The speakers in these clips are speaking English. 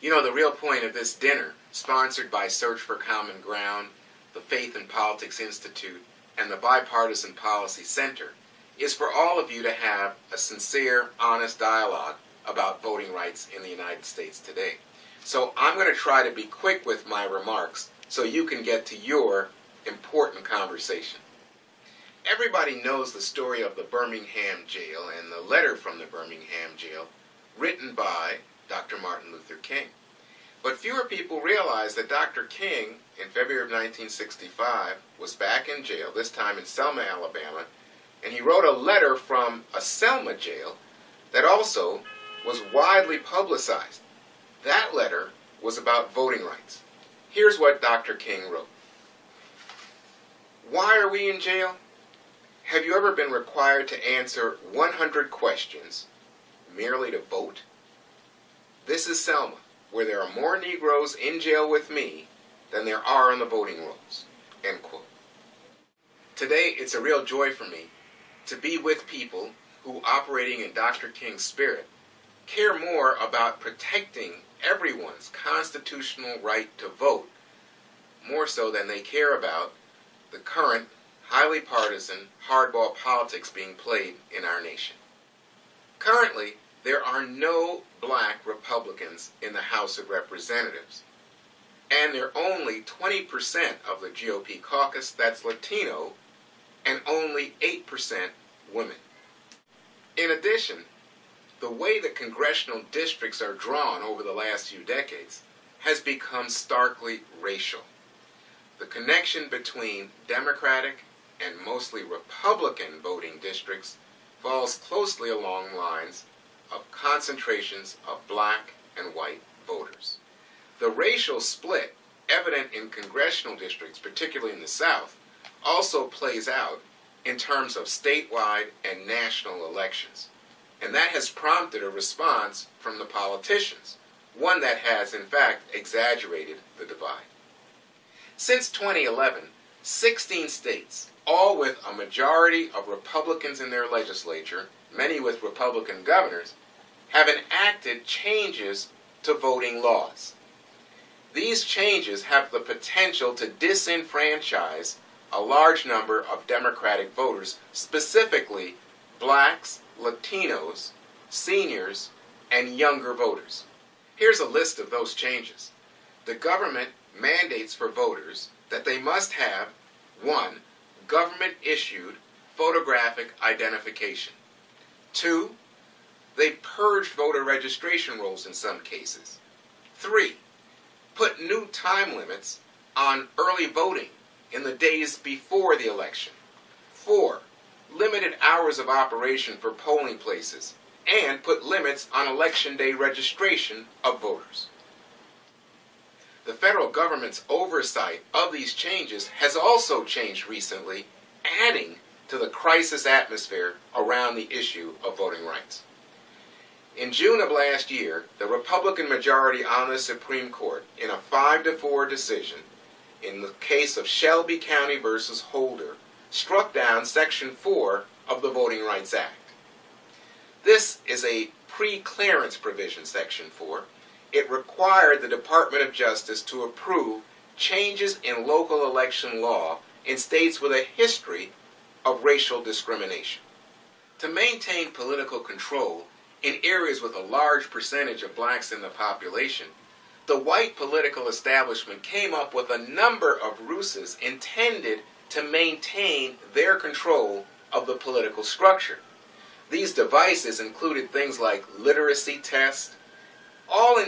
You know, the real point of this dinner, sponsored by Search for Common Ground, the Faith and Politics Institute, and the Bipartisan Policy Center, is for all of you to have a sincere, honest dialogue about voting rights in the United States today. So I'm going to try to be quick with my remarks so you can get to your important conversation. Everybody knows the story of the Birmingham jail and the letter from the Birmingham jail written by Dr. Martin Luther King. But fewer people realize that Dr. King, in February of 1965, was back in jail, this time in Selma, Alabama, and he wrote a letter from a Selma jail that also was widely publicized. That letter was about voting rights. Here's what Dr. King wrote. Why are we in jail? Have you ever been required to answer 100 questions merely to vote? This is Selma, where there are more Negroes in jail with me than there are on the voting rolls. End quote. Today, it's a real joy for me to be with people who, operating in Dr. King's spirit, care more about protecting everyone's constitutional right to vote, more so than they care about the current, highly partisan, hardball politics being played in our nation. Currently, there are no black Republicans in the House of Representatives, and there are only 20% of the GOP caucus that's Latino, and only 8% women. In addition, the way that congressional districts are drawn over the last few decades has become starkly racial. The connection between Democratic and mostly Republican voting districts falls closely along lines of concentrations of black and white voters. The racial split, evident in congressional districts, particularly in the South, also plays out in terms of statewide and national elections. And that has prompted a response from the politicians, one that has, in fact, exaggerated the divide. Since 2011, 16 states, all with a majority of Republicans in their legislature, many with Republican governors, have enacted changes to voting laws. These changes have the potential to disenfranchise a large number of Democratic voters, specifically blacks, Latinos, seniors, and younger voters. Here's a list of those changes. The government mandates for voters that they must have 1. Government-issued photographic identification. 2. They purged voter registration rolls in some cases. 3. Put new time limits on early voting in the days before the election. 4. Limited hours of operation for polling places, and put limits on election day registration of voters. The federal government's oversight of these changes has also changed recently, adding to the crisis atmosphere around the issue of voting rights. In June of last year, the Republican majority on the Supreme Court, in a 5-4 decision, in the case of Shelby County versus Holder, struck down Section 4 of the Voting Rights Act. This is a pre-clearance provision, Section 4. It required the Department of Justice to approve changes in local election law in states with a history of racial discrimination. To maintain political control in areas with a large percentage of blacks in the population, the white political establishment came up with a number of ruses intended to maintain their control of the political structure. These devices included things like literacy tests, all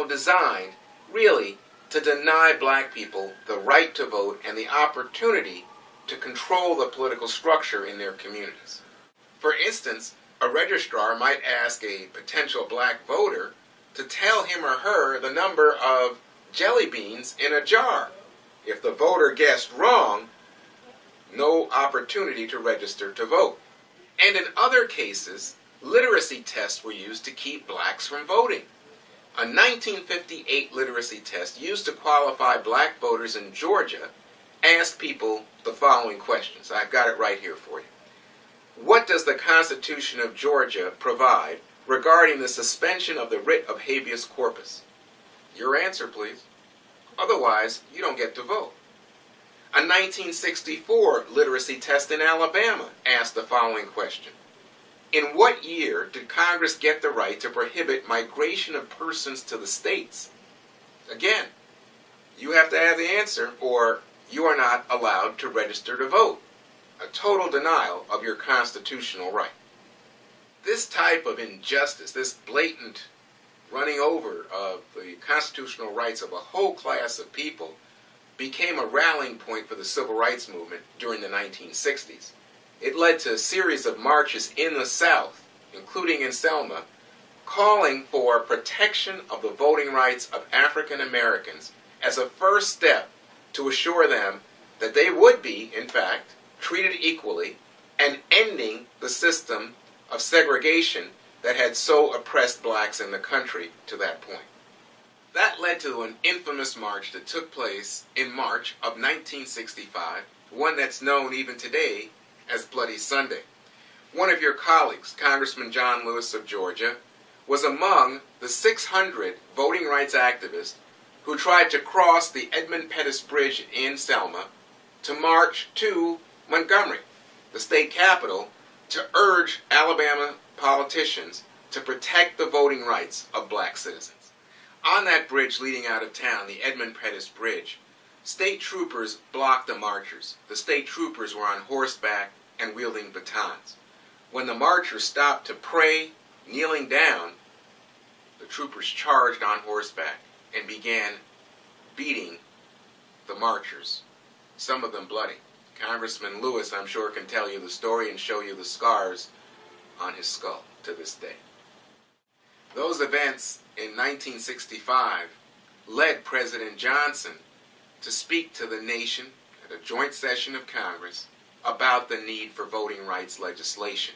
designed really to deny black people the right to vote and the opportunity to control the political structure in their communities. For instance, a registrar might ask a potential black voter to tell him or her the number of jelly beans in a jar. If the voter guessed wrong, no opportunity to register to vote. And in other cases, literacy tests were used to keep blacks from voting. A 1958 literacy test used to qualify black voters in Georgia asked people the following questions. I've got it right here for you. What does the Constitution of Georgia provide regarding the suspension of the writ of habeas corpus? Your answer, please. Otherwise, you don't get to vote. A 1964 literacy test in Alabama asked the following question. In what year did Congress get the right to prohibit migration of persons to the states? Again, you have to have the answer or you are not allowed to register to vote. A total denial of your constitutional right. This type of injustice, this blatant running over of the constitutional rights of a whole class of people became a rallying point for the civil rights movement during the 1960s. It led to a series of marches in the South, including in Selma, calling for protection of the voting rights of African Americans as a first step to assure them that they would be, in fact, treated equally and ending the system of segregation that had so oppressed blacks in the country to that point. That led to an infamous march that took place in March of 1965, one that's known even today as Bloody Sunday. One of your colleagues, Congressman John Lewis of Georgia, was among the 600 voting rights activists who tried to cross the Edmund Pettus Bridge in Selma to march to Montgomery, the state capital, to urge Alabama politicians to protect the voting rights of black citizens. On that bridge leading out of town, the Edmund Pettus Bridge, state troopers blocked the marchers. The state troopers were on horseback and wielding batons. When the marchers stopped to pray, kneeling down, the troopers charged on horseback and began beating the marchers, some of them bloody. Congressman Lewis, I'm sure, can tell you the story and show you the scars on his skull to this day. Those events in 1965 led President Johnson to speak to the nation at a joint session of Congress about the need for voting rights legislation.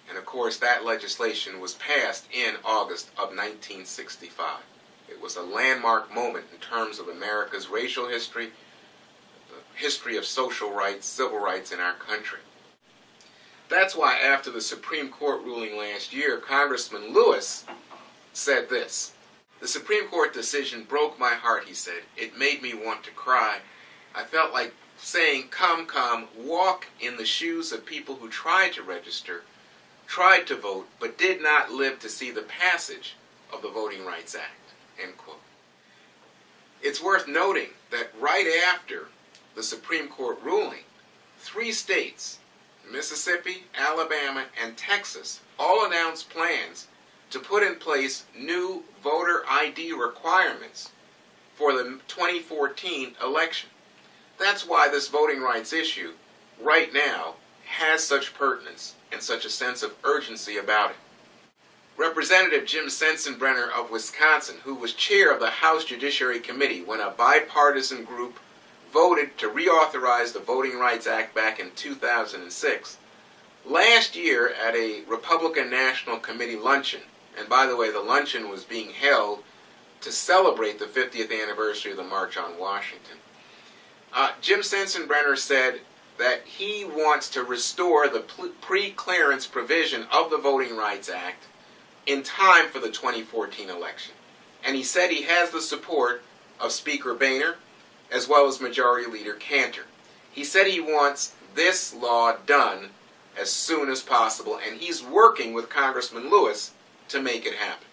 And of course, that legislation was passed in August of 1965. It was a landmark moment in terms of America's racial history, the history of social rights, civil rights in our country. That's why after the Supreme Court ruling last year, Congressman Lewis said this. The Supreme Court decision broke my heart, he said. It made me want to cry. I felt like saying, come, come, walk in the shoes of people who tried to register, tried to vote, but did not live to see the passage of the Voting Rights Act, end quote. It's worth noting that right after the Supreme Court ruling, 3 states, Mississippi, Alabama, and Texas, all announced plans to put in place new voter ID requirements for the 2014 election. That's why this voting rights issue, right now, has such pertinence and such a sense of urgency about it. Representative Jim Sensenbrenner of Wisconsin, who was chair of the House Judiciary Committee when a bipartisan group voted to reauthorize the Voting Rights Act back in 2006, last year at a Republican National Committee luncheon, and by the way, the luncheon was being held to celebrate the 50th anniversary of the March on Washington, Jim Sensenbrenner said that he wants to restore the pre-clearance provision of the Voting Rights Act in time for the 2014 election. And he said he has the support of Speaker Boehner as well as Majority Leader Cantor. He said he wants this law done as soon as possible, and he's working with Congressman Lewis to make it happen.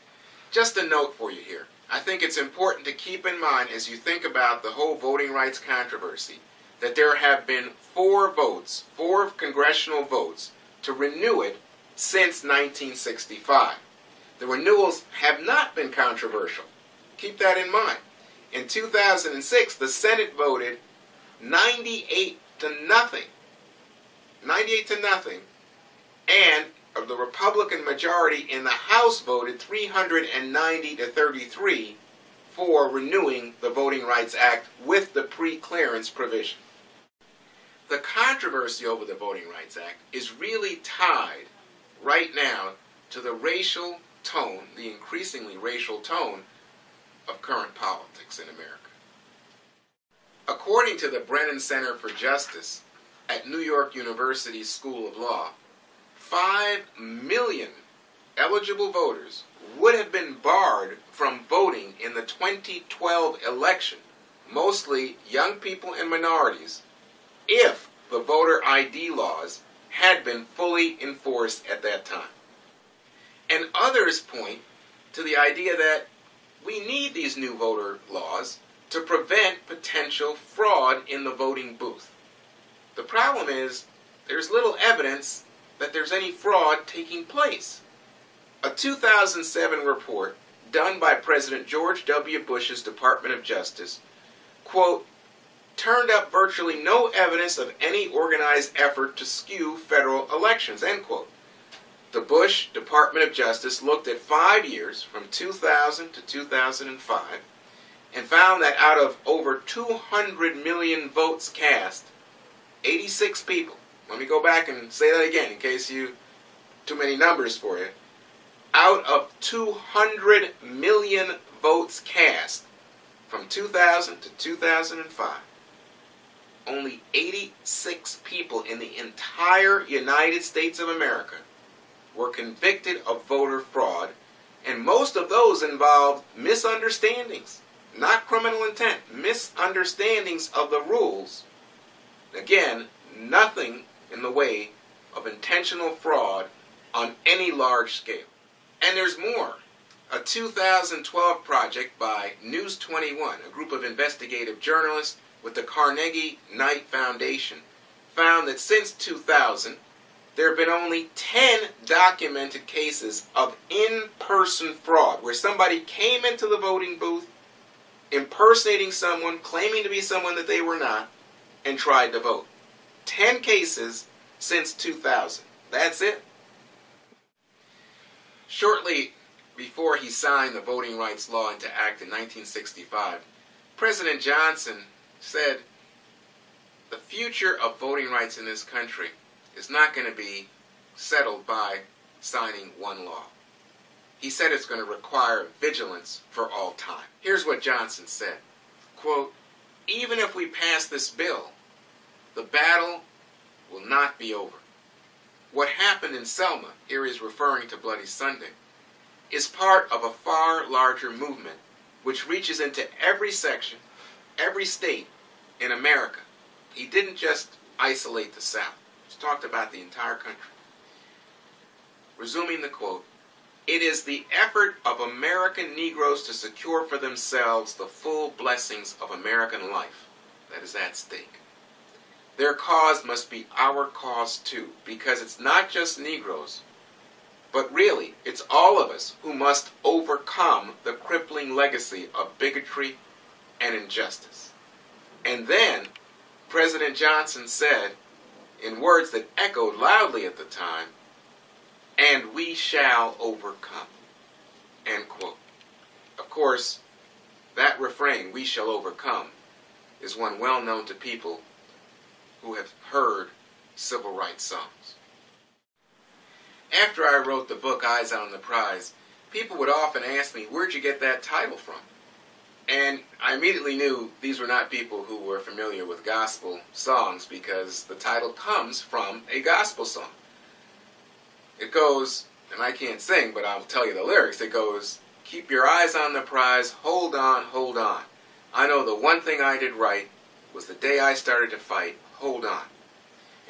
Just a note for you here. I think it's important to keep in mind as you think about the whole voting rights controversy that there have been 4 congressional votes to renew it since 1965. The renewals have not been controversial. Keep that in mind. In 2006, the Senate voted 98 to nothing, and the Republican majority in the House voted 390 to 33 for renewing the Voting Rights Act with the pre-clearance provision. The controversy over the Voting Rights Act is really tied right now to the racial tone, the increasingly racial tone of current politics in America. According to the Brennan Center for Justice at New York University School of Law, 5 million eligible voters would have been barred from voting in the 2012 election, mostly young people and minorities, if the voter ID laws had been fully enforced at that time. And others point to the idea that we need these new voter laws to prevent potential fraud in the voting booth. The problem is there's little evidence that there's any fraud taking place. A 2007 report done by President George W. Bush's Department of Justice, quote, turned up virtually no evidence of any organized effort to skew federal elections, end quote. The Bush Department of Justice looked at 5 years, from 2000 to 2005, and found that out of over 200 million votes cast, 86 people, let me go back and say that again in case too many numbers for you, out of 200 million votes cast from 2000 to 2005, only 86 people in the entire United States of America were convicted of voter fraud, and most of those involved misunderstandings, not criminal intent, misunderstandings of the rules. Again, nothing in the way of intentional fraud on any large scale. And there's more. A 2012 project by News 21, a group of investigative journalists with the Carnegie Knight Foundation, found that since 2000, there have been only 10 documented cases of in-person fraud, where somebody came into the voting booth, impersonating someone, claiming to be someone that they were not, and tried to vote. 10 cases since 2000. That's it. Shortly before he signed the Voting Rights Law into Act in 1965, President Johnson said, the future of voting rights in this country is not going to be settled by signing one law. He said it's going to require vigilance for all time. Here's what Johnson said, quote, even if we pass this bill, the battle will not be over. What happened in Selma, here he's referring to Bloody Sunday, is part of a far larger movement which reaches into every section, every state in America. He didn't just isolate the South. He's talked about the entire country. Resuming the quote, it is the effort of American Negroes to secure for themselves the full blessings of American life that is at stake. Their cause must be our cause too, because it's not just Negroes, but really it's all of us who must overcome the crippling legacy of bigotry and injustice. And then President Johnson said, in words that echoed loudly at the time, and we shall overcome, end quote. Of course, that refrain, we shall overcome, is one well known to people who have heard civil rights songs. After I wrote the book, Eyes on the Prize, people would often ask me, where'd you get that title from? And I immediately knew these were not people who were familiar with gospel songs, because the title comes from a gospel song. It goes, and I can't sing, but I'll tell you the lyrics. It goes, keep your eyes on the prize, hold on, hold on. I know the one thing I did right was the day I started to fight, hold on.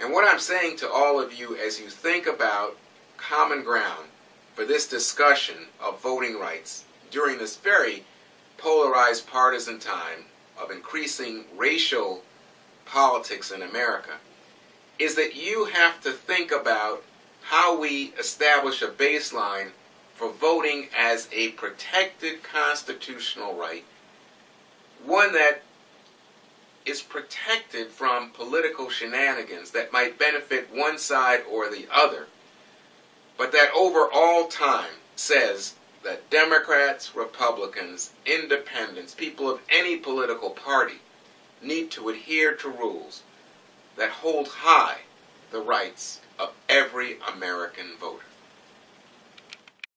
And what I'm saying to all of you as you think about common ground for this discussion of voting rights during this very polarized partisan time of increasing racial politics in America, is that you have to think about how we establish a baseline for voting as a protected constitutional right, one that is protected from political shenanigans that might benefit one side or the other, but that over all time says that Democrats, Republicans, independents, people of any political party need to adhere to rules that hold high the rights of every American voter.